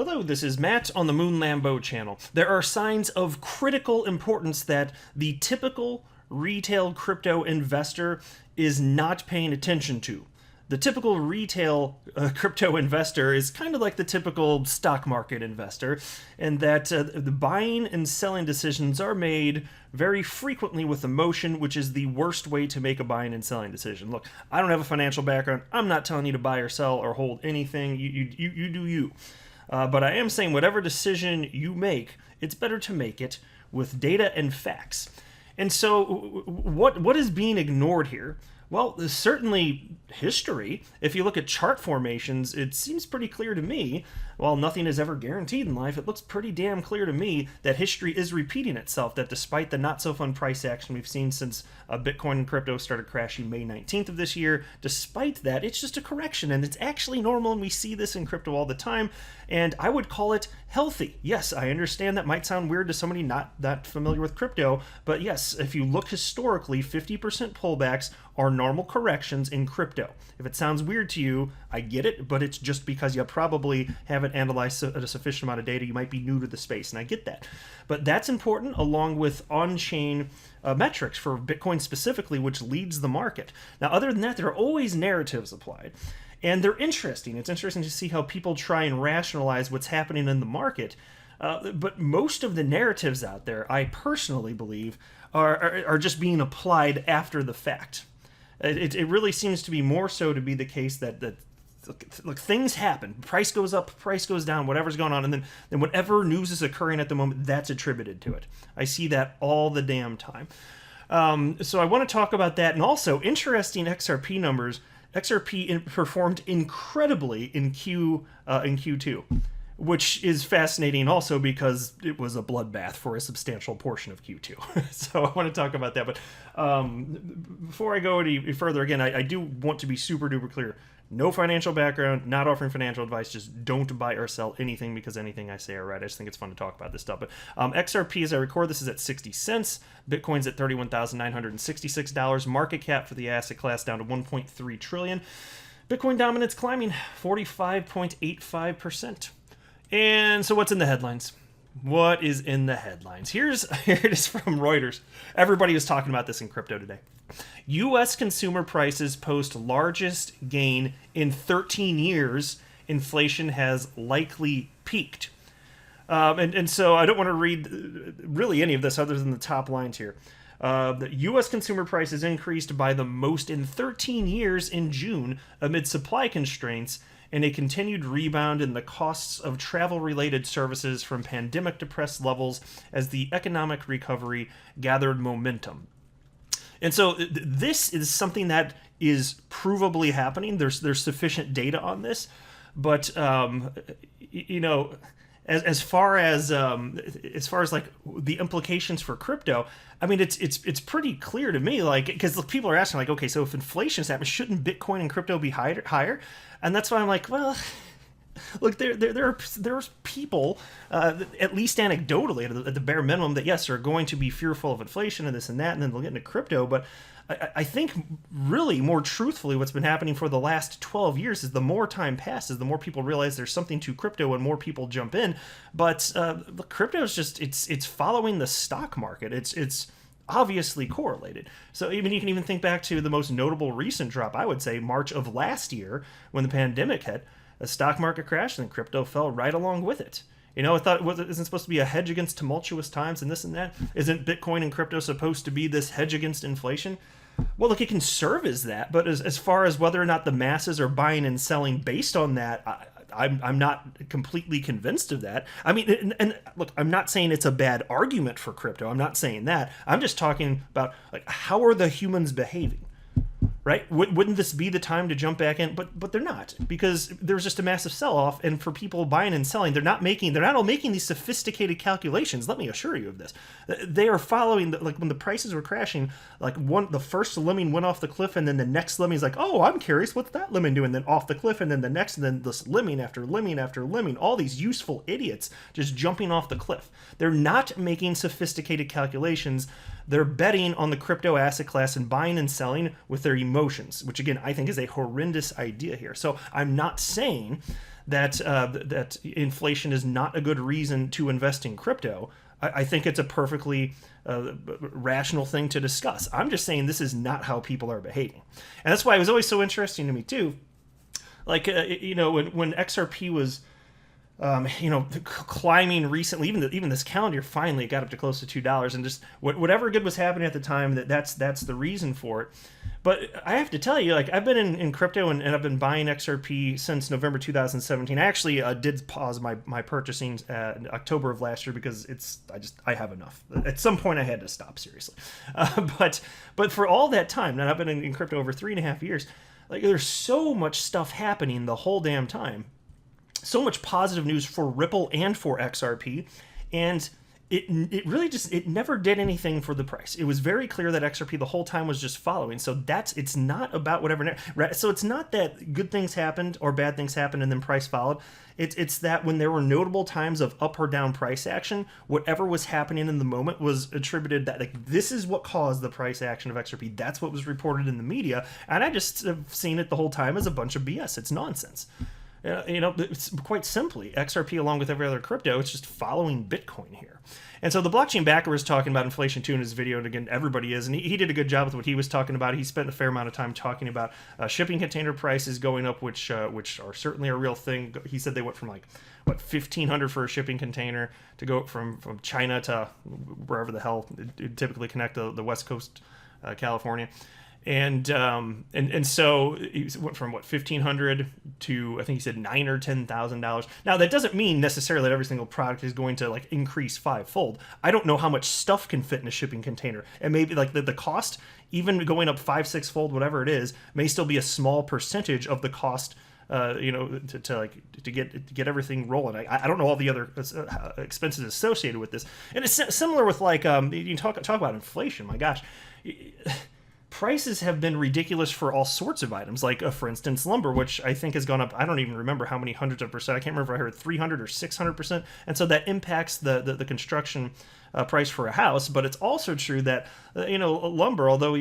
Hello, this is Matt on the Moon Lambeau channel. There are signs of critical importance that the typical retail crypto investor is not paying attention to. The typical retail crypto investor is kind of like the typical stock market investor, in that the buying and selling decisions are made very frequently with emotion, which is the worst way to make a buying and selling decision. Look, I don't have a financial background. I'm not telling you to buy or sell or hold anything. You do you. But I am saying whatever decision you make, it's better to make it with data and facts. And so what is being ignored here? Well, there's certainly history. If you look at chart formations, it seems pretty clear to me, while nothing is ever guaranteed in life, it looks pretty damn clear to me that history is repeating itself, that despite the not-so-fun price action we've seen since Bitcoin and crypto started crashing May 19th of this year, despite that, it's just a correction, and it's actually normal, and we see this in crypto all the time, and I would call it healthy. Yes, I understand that might sound weird to somebody not that familiar with crypto, but yes, if you look historically, 50% pullbacks are normal corrections in crypto. If it sounds weird to you, I get it, but it's just because you probably haven't analyzed a sufficient amount of data. You might be new to the space, and I get that. But that's important, along with on-chain metrics for Bitcoin specifically, which leads the market. Now, other than that, there are always narratives applied, and they're interesting. It's interesting to see how people try and rationalize what's happening in the market. But most of the narratives out there, I personally believe, are just being applied after the fact. It really seems to be more so to be the case that look, things happen. Price goes up, price goes down, whatever's going on, and then whatever news is occurring at the moment, that's attributed to it. I see that all the damn time. So I want to talk about that, and also interesting XRP numbers. XRP performed incredibly in Q2. Which is fascinating also because it was a bloodbath for a substantial portion of Q2. So I want to talk about that. But before I go any further, again, I do want to be super duper clear. No financial background, not offering financial advice. Just don't buy or sell anything because anything I say are right. I just think it's fun to talk about this stuff. But XRP, as I record this, is at 60 cents. Bitcoin's at $31,966. Market cap for the asset class down to 1.3 trillion. Bitcoin dominance climbing 45.85%. And so what's in the headlines? What is in the headlines? Here it is from Reuters. Everybody was talking about this in crypto today. U.S. consumer prices post largest gain in 13 years. Inflation has likely peaked. And so I don't want to read really any of this other than the top lines here. The U.S. consumer prices increased by the most in 13 years in June amid supply constraints and a continued rebound in the costs of travel-related services from pandemic-depressed levels as the economic recovery gathered momentum. And so this is something that is provably happening. There's sufficient data on this, but as far as like the implications for crypto, I mean, it's pretty clear to me, like, because people are asking, like, okay, so if inflation's happening, shouldn't Bitcoin and crypto be higher? And that's why I'm like, well, look, there's people, at least anecdotally, at the bare minimum, that yes, are going to be fearful of inflation and this and that, and then they'll get into crypto. But I think really more truthfully what's been happening for the last 12 years is the more time passes, the more people realize there's something to crypto and more people jump in. But crypto is just, it's following the stock market. It's obviously correlated. So you can even think back to the most notable recent drop, I would say March of last year when the pandemic hit. The stock market crashed and crypto fell right along with it. I thought it isn't supposed to be a hedge against tumultuous times and this and that. Isn't Bitcoin and crypto supposed to be this hedge against inflation? Well, look, it can serve as that, but as far as whether or not the masses are buying and selling based on that, I'm not completely convinced of that. I mean, and look, I'm not saying it's a bad argument for crypto. I'm not saying that. I'm just talking about, like, how are the humans behaving? Right? Wouldn't this be the time to jump back in? But they're not, because there's just a massive sell-off, and for people buying and selling, they're not all making these sophisticated calculations. Let me assure you of this. They are following, like when the prices were crashing, like the first lemming went off the cliff, and then the next lemming's like, oh, I'm curious, what's that lemming doing? Then off the cliff, and then the next, and then this lemming after lemming after lemming, all these useful idiots just jumping off the cliff. They're not making sophisticated calculations. They're betting on the crypto asset class and buying and selling with their emotions, which again, I think is a horrendous idea here. So I'm not saying that inflation is not a good reason to invest in crypto, I think it's a perfectly rational thing to discuss. I'm just saying this is not how people are behaving. And that's why it was always so interesting to me, too. Like, when XRP was, climbing recently, even this calendar year, finally it got up to close to $2, and just whatever good was happening at the time, that's the reason for it. But I have to tell you, like, I've been in crypto and I've been buying XRP since November 2017. I actually did pause my purchasing in October of last year because I have enough. At some point I had to stop, seriously. But for all that time, and I've been in crypto over 3.5 years, like, there's so much stuff happening the whole damn time. So much positive news for Ripple and for XRP, and it really it never did anything for the price. It was very clear that XRP the whole time was just following. So it's not about whatever. So it's not that good things happened or bad things happened and then price followed. It's that when there were notable times of up or down price action, whatever was happening in the moment was attributed that, like, this is what caused the price action of XRP. That's what was reported in the media, and I just have seen it the whole time as a bunch of BS. It's nonsense. It's quite simply, XRP, along with every other crypto, it's just following Bitcoin here. And so the blockchain backer was talking about inflation too in his video, and again, everybody is, and he did a good job with what he was talking about. He spent a fair amount of time talking about shipping container prices going up, which are certainly a real thing. He said they went from like, what, $1,500 for a shipping container to go from China to wherever the hell it typically connect the West Coast, California. And so it went from $1,500 to, I think he said $9,000 or $10,000. Now that doesn't mean necessarily that every single product is going to like increase fivefold. I don't know how much stuff can fit in a shipping container, and maybe like the cost, even going up 5-6-fold, whatever it is, may still be a small percentage of the cost. To get everything rolling. I don't know all the other expenses associated with this, and it's similar with like you talk about inflation. My gosh. Prices have been ridiculous for all sorts of items, like, for instance, lumber, which I think has gone up, I don't even remember how many hundreds of percent. I can't remember if I heard 300 or 600%. And so that impacts the construction price for a house. But it's also true that, lumber, although,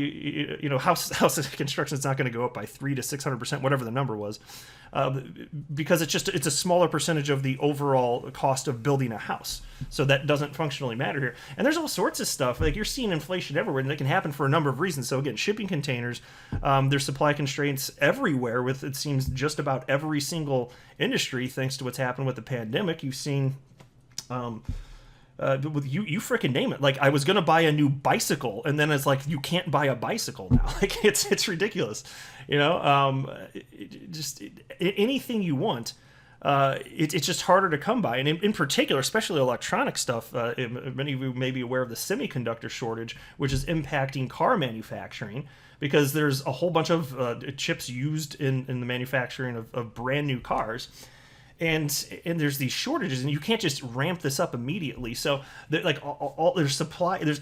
house construction is not going to go up by 300 to 600%, whatever the number was, because it's a smaller percentage of the overall cost of building a house. So that doesn't functionally matter here. And there's all sorts of stuff. Like, you're seeing inflation everywhere, and it can happen for a number of reasons. So again, shipping containers, there's supply constraints everywhere with, it seems, just about every single industry, thanks to what's happened with the pandemic. You've seen you freaking name it. Like, I was gonna buy a new bicycle, and then it's like, you can't buy a bicycle now. Like, it's ridiculous, anything you want. It's just harder to come by, and in particular, especially electronic stuff. Many of you may be aware of the semiconductor shortage, which is impacting car manufacturing, because there's a whole bunch of chips used in the manufacturing of brand new cars. And there's these shortages, and you can't just ramp this up immediately. So there's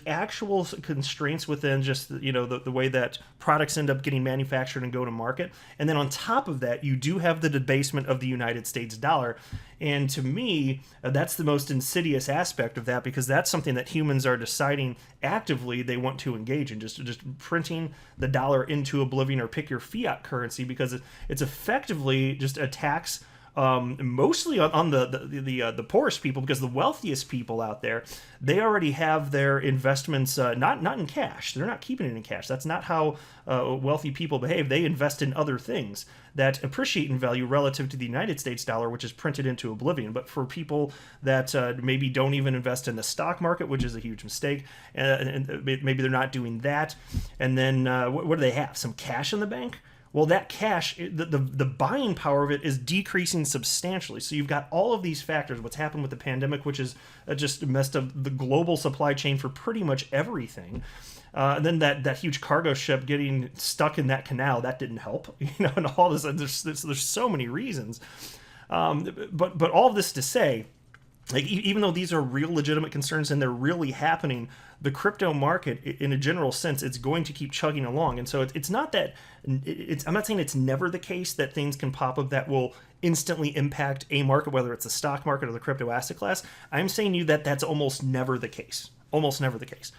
actual constraints within just the way that products end up getting manufactured and go to market. And then on top of that, you do have the debasement of the United States dollar. And to me, that's the most insidious aspect of that, because that's something that humans are deciding actively they want to engage in, just printing the dollar into oblivion, or pick your fiat currency, because it's effectively just a tax. Mostly on the poorest people, because the wealthiest people out there, they already have their investments not in cash. They're not keeping it in cash. That's not how wealthy people behave. They invest in other things that appreciate in value relative to the United States dollar, which is printed into oblivion. But for people that maybe don't even invest in the stock market, which is a huge mistake, and maybe they're not doing that, and then what do they have? Some cash in the bank? Well, that cash, the buying power of it is decreasing substantially. So you've got all of these factors. What's happened with the pandemic, which is just messed up the global supply chain for pretty much everything. And then that huge cargo ship getting stuck in that canal, that didn't help. And all this, there's so many reasons. But all of this to say, like, even though these are real legitimate concerns and they're really happening, the crypto market, in a general sense, it's going to keep chugging along. And so it's not that I'm not saying it's never the case that things can pop up that will instantly impact a market, whether it's the stock market or the crypto asset class. I'm saying to you that that's almost never the case. Almost never the case.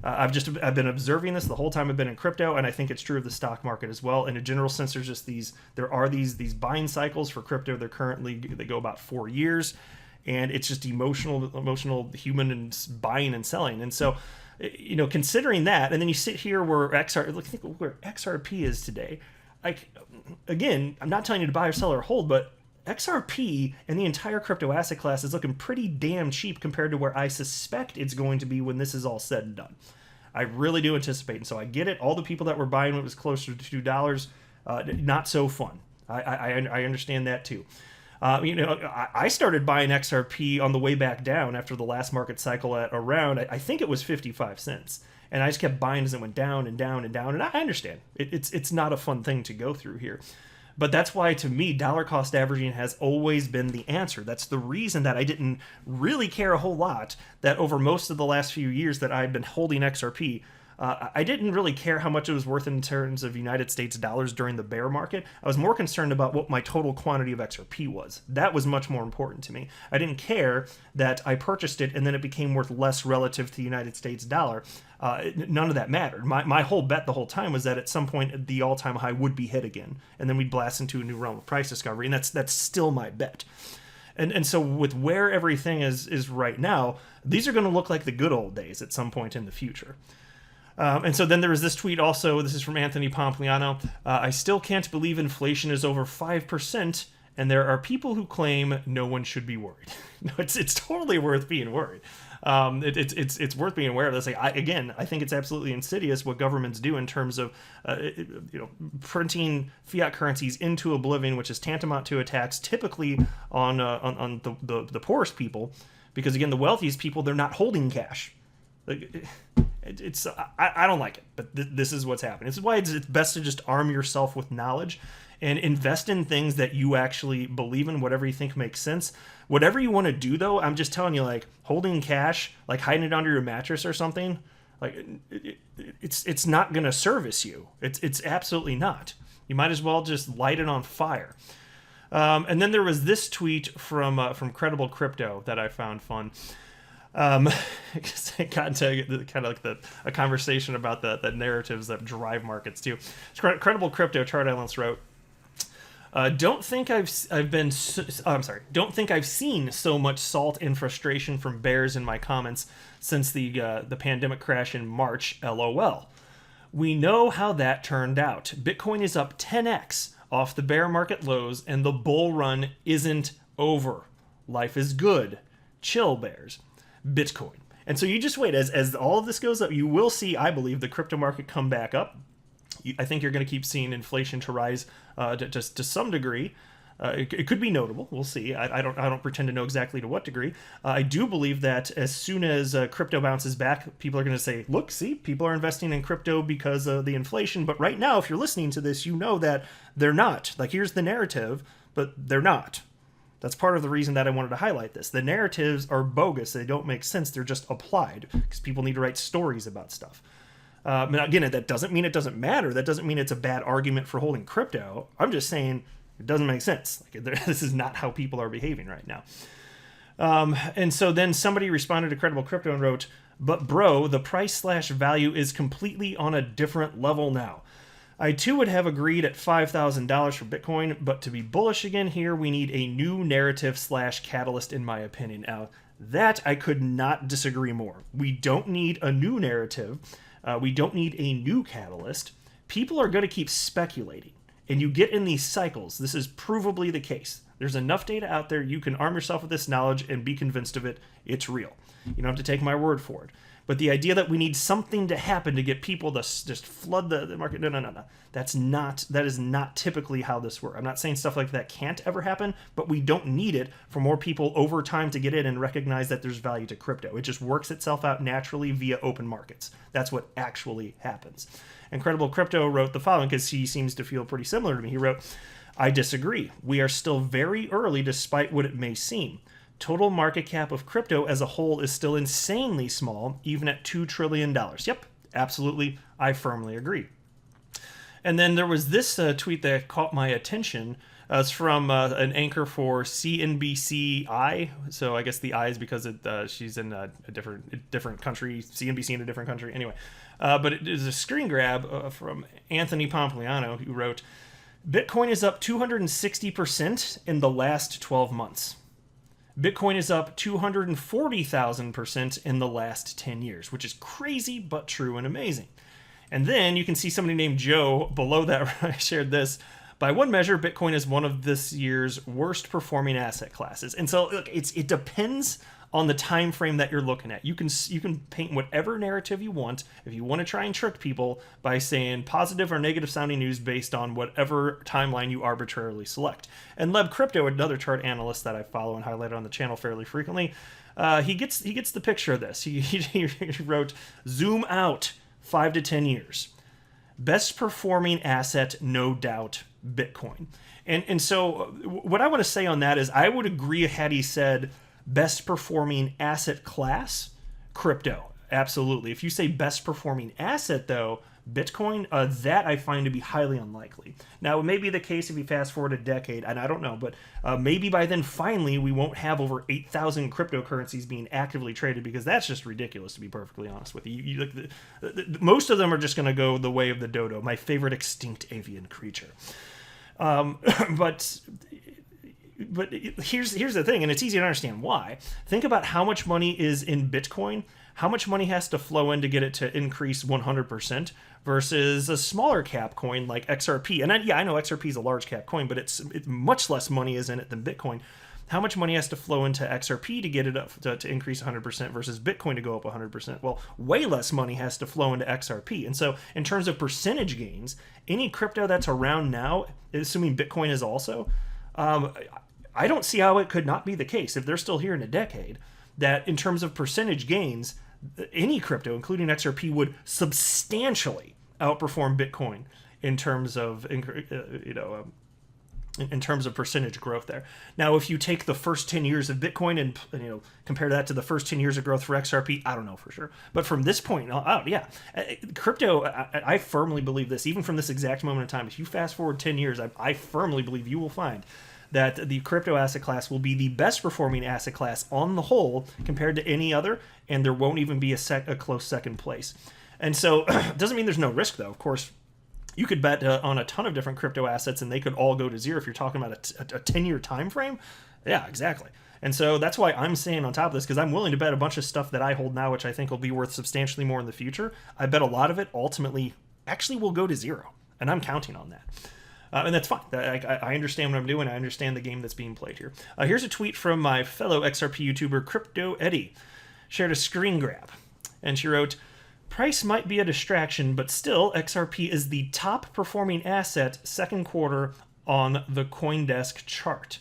I've been observing this the whole time I've been in crypto, and I think it's true of the stock market as well. In a general sense, there are these buying cycles for crypto. They go about 4 years, and it's just emotional human and buying and selling. And so, considering that, and then you sit here where think where XRP is today. Again, I'm not telling you to buy or sell or hold, but XRP and the entire crypto asset class is looking pretty damn cheap compared to where I suspect it's going to be when this is all said and done. I really do anticipate, and so I get it. All the people that were buying when it was closer to $2, not so fun. I understand that too. I started buying XRP on the way back down after the last market cycle at around, I think it was 55 cents. And I just kept buying as it went down and down and down. And I understand. It's not a fun thing to go through here. But that's why, to me, dollar cost averaging has always been the answer. That's the reason that I didn't really care a whole lot that over most of the last few years that I've been holding XRP, I didn't really care how much it was worth in terms of United States dollars during the bear market. I was more concerned about what my total quantity of XRP was. That was much more important to me. I didn't care that I purchased it and then it became worth less relative to the United States dollar. None of that mattered. My whole bet the whole time was that at some point the all-time high would be hit again, and then we'd blast into a new realm of price discovery, and that's still my bet. And so with where everything is right now, these are going to look like the good old days at some point in the future. And so then there was this tweet also. This is from Anthony Pompliano. I still can't believe inflation is over 5%, and there are people who claim no one should be worried. No, it's totally worth being worried. It's worth being aware of this. I think it's absolutely insidious what governments do in terms of printing fiat currencies into oblivion, which is tantamount to a tax, typically on the poorest people, because again, the wealthiest people, they're not holding cash. I don't like it, but this is what's happening. This is why it's best to just arm yourself with knowledge and invest in things that you actually believe in, whatever you think makes sense. Whatever you want to do, though, I'm just telling you, holding cash, hiding it under your mattress or something, it's not going to service you. It's absolutely not. You might as well just light it on fire. And then there was this tweet from Credible Crypto that I found fun. Because I got into kind of a conversation about the narratives that drive markets too. Credible Crypto Chart Islands wrote, don't think I've seen so much salt and frustration from bears in my comments since the pandemic crash in March. LOL. We know how that turned out. Bitcoin is up 10x off the bear market lows, and the bull run isn't over. Life is good. Chill, bears. Bitcoin. And so you just wait. As all of this goes up, you will see, I believe, the crypto market come back up. I think you're going to keep seeing inflation to rise to some degree. It could be notable. We'll see. I don't pretend to know exactly to what degree. I do believe that as soon as crypto bounces back, people are going to say, look, see, people are investing in crypto because of the inflation. But right now, if you're listening to this, you know that they're not. Here's the narrative, but they're not. That's part of the reason that I wanted to highlight this. The narratives are bogus. They don't make sense. They're just applied because people need to write stories about stuff. Again, that doesn't mean it doesn't matter. That doesn't mean it's a bad argument for holding crypto. I'm just saying it doesn't make sense. This is not how people are behaving right now. And so then somebody responded to Credible Crypto and wrote, but bro, the price/value is completely on a different level now. I too would have agreed at $5,000 for Bitcoin, but to be bullish again here, we need a new narrative/catalyst in my opinion. Now, that I could not disagree more. We don't need a new narrative. We don't need a new catalyst. People are going to keep speculating, and you get in these cycles. This is provably the case. There's enough data out there. You can arm yourself with this knowledge and be convinced of it. It's real. You don't have to take my word for it. But the idea that we need something to happen to get people to just flood the market, no. That is not typically how this works. I'm not saying stuff like that can't ever happen, but we don't need it for more people over time to get in and recognize that there's value to crypto. It just works itself out naturally via open markets. That's what actually happens. And Credible Crypto wrote the following, because he seems to feel pretty similar to me. He wrote, I disagree. We are still very early despite what it may seem. Total market cap of crypto as a whole is still insanely small, even at $2 trillion. Yep, absolutely. I firmly agree. And then there was this tweet that caught my attention. It's from an anchor for CNBC. So I guess the I is because she's in a different country, CNBC in a different country. Anyway, but it is a screen grab from Anthony Pompliano, who wrote, Bitcoin is up 260% in the last 12 months. Bitcoin is up 240,000% in the last 10 years, which is crazy but true and amazing. And then you can see somebody named Joe below that. I shared this. By one measure, Bitcoin is one of this year's worst performing asset classes. And so look, it depends on the time frame that you're looking at. You can paint whatever narrative you want if you want to try and trick people by saying positive or negative sounding news based on whatever timeline you arbitrarily select. And Leb Crypto, another chart analyst that I follow and highlight on the channel fairly frequently, he gets the picture of this. He wrote, zoom out 5 to 10 years. Best performing asset, no doubt, Bitcoin. And so what I want to say on that is I would agree had he said best performing asset class, crypto. Absolutely. If you say best performing asset, though, Bitcoin, that I find to be highly unlikely. Now, it may be the case if you fast forward a decade, and I don't know, but maybe by then, finally, we won't have over 8,000 cryptocurrencies being actively traded, because that's just ridiculous, to be perfectly honest with you. Most of them are just going to go the way of the dodo, my favorite extinct avian creature. But here's the thing, and it's easy to understand why. Think about how much money is in Bitcoin, how much money has to flow in to get it to increase 100% versus a smaller cap coin like XRP. And I know XRP is a large cap coin, but it's much less money is in it than Bitcoin. How much money has to flow into XRP to get it up to increase 100% versus Bitcoin to go up 100%? Well, way less money has to flow into XRP. And so in terms of percentage gains, any crypto that's around now, assuming Bitcoin is also, I don't see how it could not be the case if they're still here in a decade, that in terms of percentage gains, any crypto, including XRP, would substantially outperform Bitcoin in terms of, in terms of percentage growth there. Now, if you take the first 10 years of Bitcoin and compare that to the first 10 years of growth for XRP, I don't know for sure. But from this point out, yeah, crypto, I firmly believe this, even from this exact moment in time. If you fast forward 10 years, I firmly believe you will find that the crypto asset class will be the best performing asset class on the whole compared to any other, and there won't even be a close second place. And so it doesn't mean there's no risk, though. Of course, you could bet on a ton of different crypto assets and they could all go to zero if you're talking about a 10-year time frame. Yeah, exactly. And so that's why I'm saying on top of this, because I'm willing to bet a bunch of stuff that I hold now, which I think will be worth substantially more in the future. I bet a lot of it ultimately actually will go to zero, and I'm counting on that. And that's fine. I understand what I'm doing. I understand the game that's being played here. Here's a tweet from my fellow XRP YouTuber, Crypto Eddie. Shared a screen grab. And she wrote, price might be a distraction, but still, XRP is the top performing asset second quarter on the CoinDesk chart.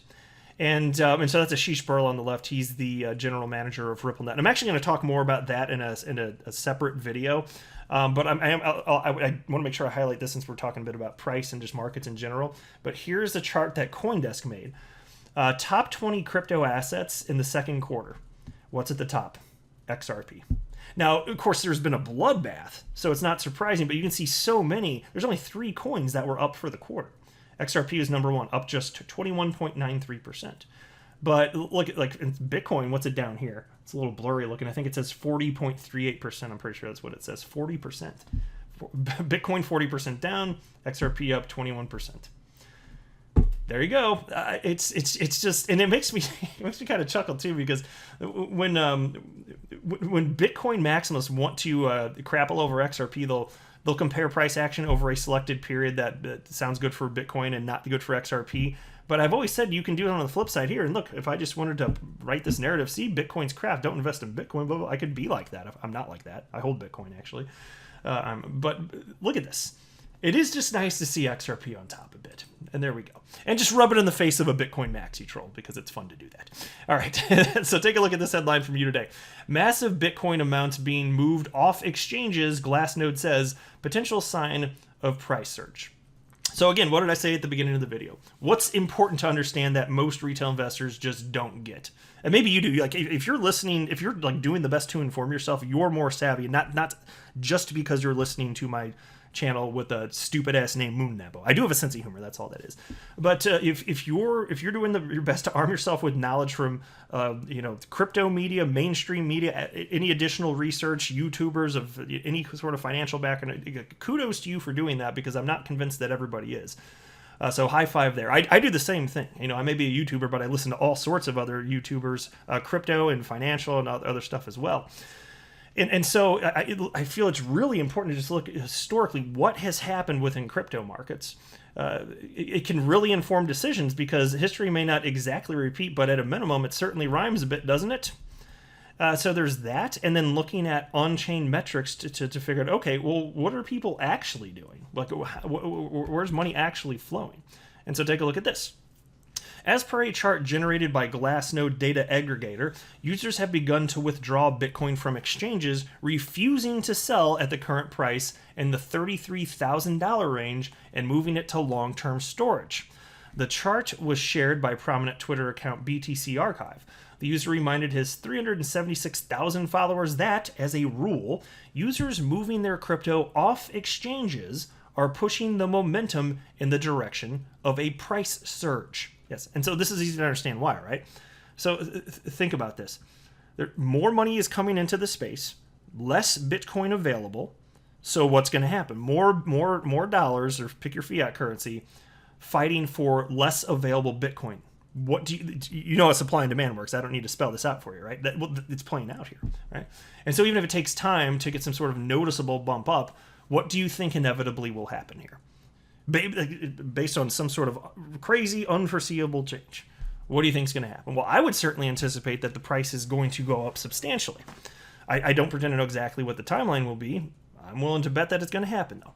And so that's Ashish Burl on the left. He's the general manager of RippleNet. And I'm actually going to talk more about that in a separate video. But I want to make sure I highlight this since we're talking a bit about price and just markets in general. But here's the chart that CoinDesk made. Top 20 crypto assets in the second quarter. What's at the top? XRP. Now, of course, there's been a bloodbath, so it's not surprising, but you can see so many. There's only 3 coins that were up for the quarter. XRP is number 1, up just 21.93%. But look at Bitcoin, what's it down here? It's a little blurry looking. I think it says 40.38%. I'm pretty sure that's what it says. 40%. Bitcoin 40% down, XRP up 21%. There you go. It's just, and it makes me kind of chuckle too, because when Bitcoin maximalists want to crap all over XRP, they'll compare price action over a selected period that sounds good for Bitcoin and not good for XRP. But I've always said you can do it on the flip side here. And look, if I just wanted to write this narrative, see, Bitcoin's crap, don't invest in Bitcoin, blah, blah, I could be like that. I'm not like that. I hold Bitcoin, actually. But look at this. It is just nice to see XRP on top a bit. And there we go. And just rub it in the face of a Bitcoin maxi troll, because it's fun to do that. All right, so take a look at this headline from you today. Massive Bitcoin amounts being moved off exchanges, Glassnode says, potential sign of price surge. So again, what did I say at the beginning of the video? What's important to understand that most retail investors just don't get? And maybe you do. Like, if you're listening, if you're like doing the best to inform yourself, you're more savvy. Not just because you're listening to my channel with a stupid ass name Moon Lambo. I do have a sense of humor. That's all that is. But if you're doing your best to arm yourself with knowledge from crypto media, mainstream media, any additional research, YouTubers of any sort of financial background, kudos to you for doing that, because I'm not convinced that everybody is. So high five there. I do the same thing. I may be a YouTuber, but I listen to all sorts of other YouTubers, crypto and financial and other stuff as well. And so I feel it's really important to just look historically what has happened within crypto markets. It can really inform decisions, because history may not exactly repeat, but at a minimum, it certainly rhymes a bit, doesn't it? So there's that, and then looking at on-chain metrics to figure out, okay, well, what are people actually doing? Like, where's money actually flowing? And so take a look at this. As per a chart generated by Glassnode data aggregator, users have begun to withdraw Bitcoin from exchanges, refusing to sell at the current price in the $33,000 range and moving it to long-term storage. The chart was shared by prominent Twitter account BTC Archive. The user reminded his 376,000 followers that, as a rule, users moving their crypto off exchanges are pushing the momentum in the direction of a price surge. Yes, and so this is easy to understand why, right? So think about this. More money is coming into the space, less Bitcoin available. So what's going to happen? More dollars, or pick your fiat currency, fighting for less available Bitcoin. What do you know how supply and demand works? I don't need to spell this out for you, right? It's playing out here, right? And so even if it takes time to get some sort of noticeable bump up, what do you think inevitably will happen here? Based on some sort of crazy, unforeseeable change. What do you think is going to happen? Well, I would certainly anticipate that the price is going to go up substantially. I don't pretend to know exactly what the timeline will be. I'm willing to bet that it's going to happen, though.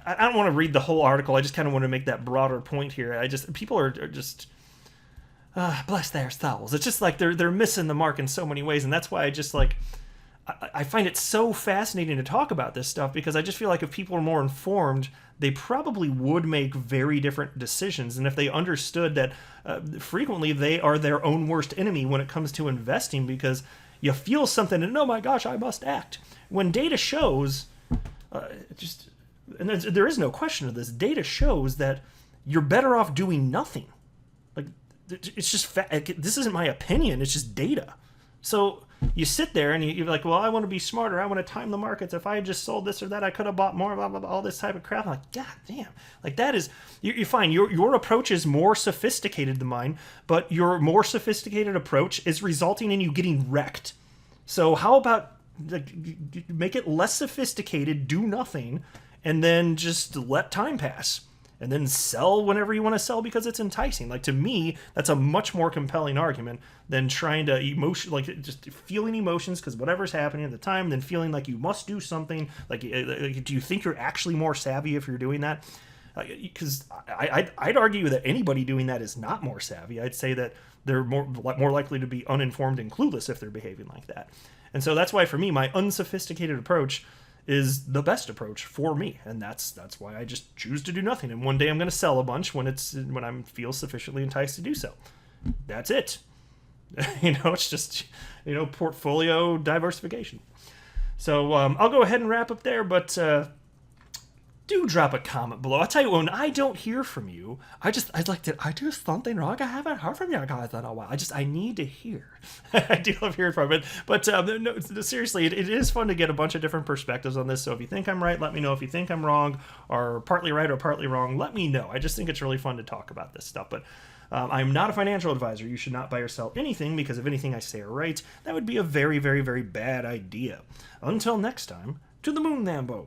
I don't want to read the whole article. I just kind of want to make that broader point here. People are just bless their souls. It's just like they're missing the mark in so many ways, and that's why I find it so fascinating to talk about this stuff, because I just feel like if people are more informed, they probably would make very different decisions. And if they understood that frequently they are their own worst enemy when it comes to investing, because you feel something and, oh my gosh, I must act. When data shows, and there is no question of this, data shows that you're better off doing nothing. Like, it's just, this isn't my opinion, it's just data. So you sit there and you're like, well, I want to be smarter. I want to time the markets. If I had just sold this or that, I could have bought more, blah, blah, blah, all this type of crap. I'm like, God damn. Like, that is, you find your approach is more sophisticated than mine, but your more sophisticated approach is resulting in you getting wrecked. So how about make it less sophisticated, do nothing, and then just let time pass? And then sell whenever you want to sell because it's enticing. Like, to me, that's a much more compelling argument than trying to just feeling emotions because whatever's happening at the time, then feeling like you must do something. Like, do you think you're actually more savvy if you're doing that? Because I'd argue that anybody doing that is not more savvy. I'd say that they're more likely to be uninformed and clueless if they're behaving like that. And so that's why, for me, my unsophisticated approach is the best approach for me, and that's why I just choose to do nothing. And one day I'm going to sell a bunch when I feel sufficiently enticed to do so. That's it. It's just portfolio diversification. So I'll go ahead and wrap up there, but do drop a comment below. I'll tell you, when I don't hear from you, I'd like to, I do something wrong. I haven't heard from you guys in a while. I need to hear. I do love hearing from it. But no, seriously, it is fun to get a bunch of different perspectives on this. So if you think I'm right, let me know. If you think I'm wrong, or partly right or partly wrong, let me know. I just think it's really fun to talk about this stuff. But I'm not a financial advisor. You should not buy or sell anything, because if anything I say are right, that would be a very, very, very bad idea. Until next time, to the moon, Lambo.